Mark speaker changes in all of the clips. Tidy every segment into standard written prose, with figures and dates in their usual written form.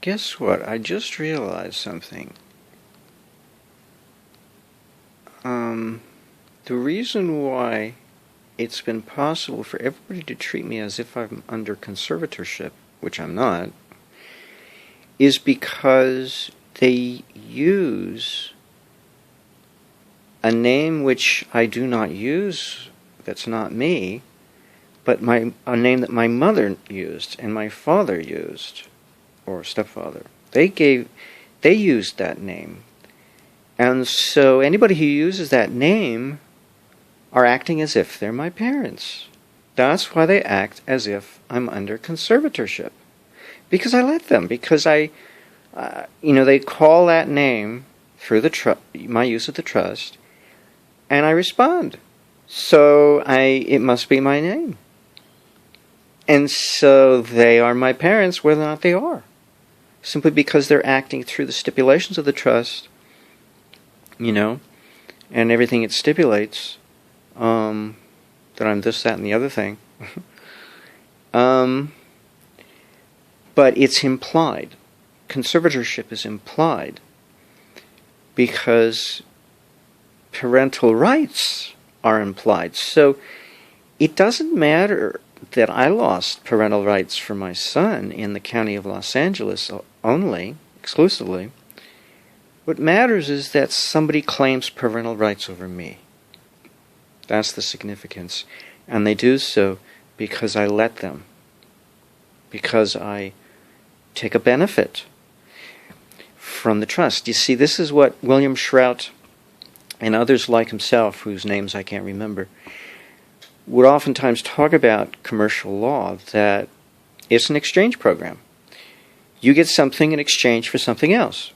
Speaker 1: Guess what? I just realized something. The reason why it's been possible for everybody to treat me as if I'm under conservatorship, which I'm not, is because they use a name which I do not use, that's not me, but a name that my mother used and my father used, or stepfather. They used that name. And so anybody who uses that name are acting as if they're my parents. That's why they act as if I'm under conservatorship. Because I let them. Because they call that name through my use of the trust, and I respond. So it must be my name. And so they are my parents, whether or not they are. Simply because they're acting through the stipulations of the trust, and everything it stipulates, that I'm this, that, and the other thing. But it's implied. Conservatorship is implied because parental rights are implied. So it doesn't matter that I lost parental rights for my son in the county of Los Angeles exclusively. What matters is that somebody claims parental rights over me. That's the significance. And they do so because I let them. Because I take a benefit from the trust. You see, this is what William Shrout and others like himself, whose names I can't remember, would oftentimes talk about commercial law, that it's an exchange program. You get something in exchange for something else.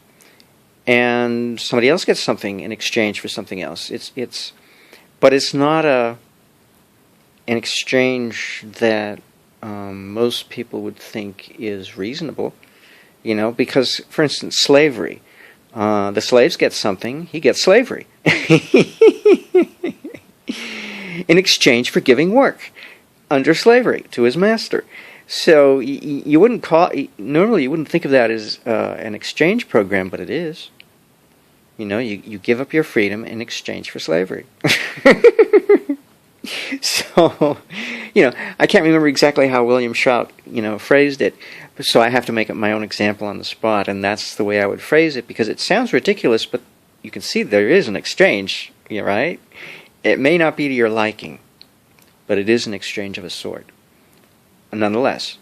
Speaker 1: And somebody else gets something in exchange for something else. But it's not an exchange that most people would think is reasonable, because, for instance, slavery. The slaves get something, he gets slavery. In exchange for giving work under slavery to his master. So you wouldn't normally you wouldn't think of that as an exchange program, but it is. You give up your freedom in exchange for slavery. So, I can't remember exactly how William Shrout, phrased it, so I have to make up my own example on the spot, and that's the way I would phrase it, because it sounds ridiculous, but you can see there is an exchange, right? It may not be to your liking, but it is an exchange of a sort, nonetheless.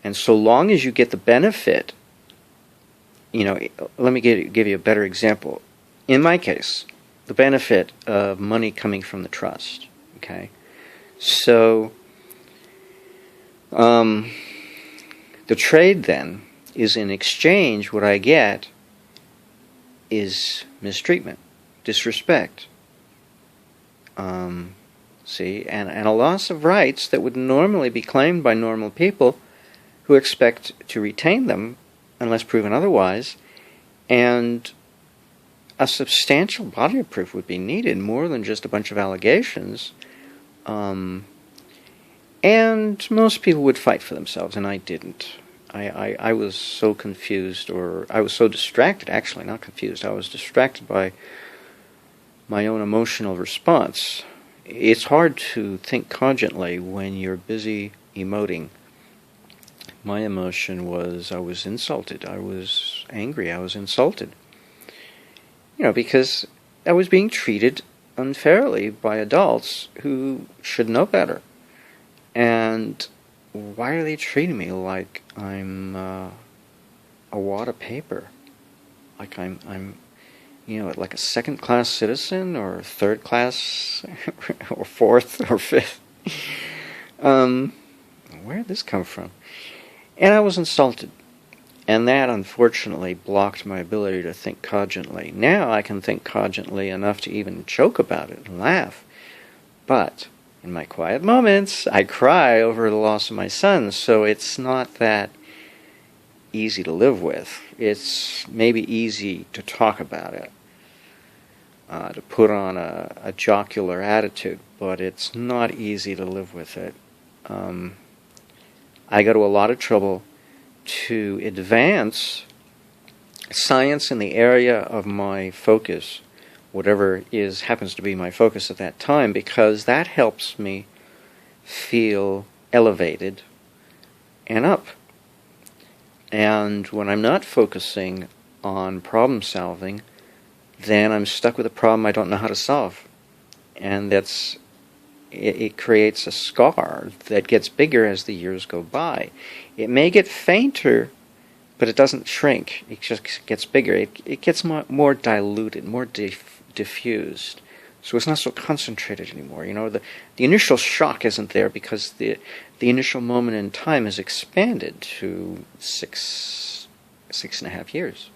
Speaker 1: And so long as you get the benefit, let me give you a better example. In my case, the benefit of money coming from the trust, okay? So, the trade then is, in exchange, what I get is mistreatment, disrespect, and a loss of rights that would normally be claimed by normal people who expect to retain them unless proven otherwise, and a substantial body of proof would be needed, more than just a bunch of allegations. And most people would fight for themselves, and I didn't. I was so confused, or I was so distracted, actually, not confused. I was distracted by my own emotional response. It's hard to think cogently when you're busy emoting. My emotion was, I was insulted. I was angry. I was insulted. Because I was being treated unfairly by adults who should know better. And why are they treating me like I'm a wad of paper? Like I'm like a second-class citizen, or third-class, or fourth, or fifth. Where did this come from? And I was insulted. And that, unfortunately, blocked my ability to think cogently. Now I can think cogently enough to even joke about it and laugh. But in my quiet moments, I cry over the loss of my son, so it's not that easy to live with. It's maybe easy to talk about it, to put on a jocular attitude, but it's not easy to live with it. I go to a lot of trouble to advance science in the area of my focus, whatever happens to be my focus at that time, because that helps me feel elevated and up. And when I'm not focusing on problem solving, then I'm stuck with a problem I don't know how to solve. And it creates a scar that gets bigger as the years go by. It may get fainter, but it doesn't shrink. It just gets bigger. It gets more diluted, more diffused. So it's not so concentrated anymore. You know, the initial shock isn't there because the initial moment in time has expanded to 6.5 years.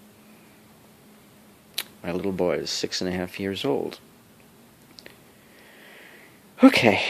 Speaker 1: My little boy is 6.5 years old. Okay.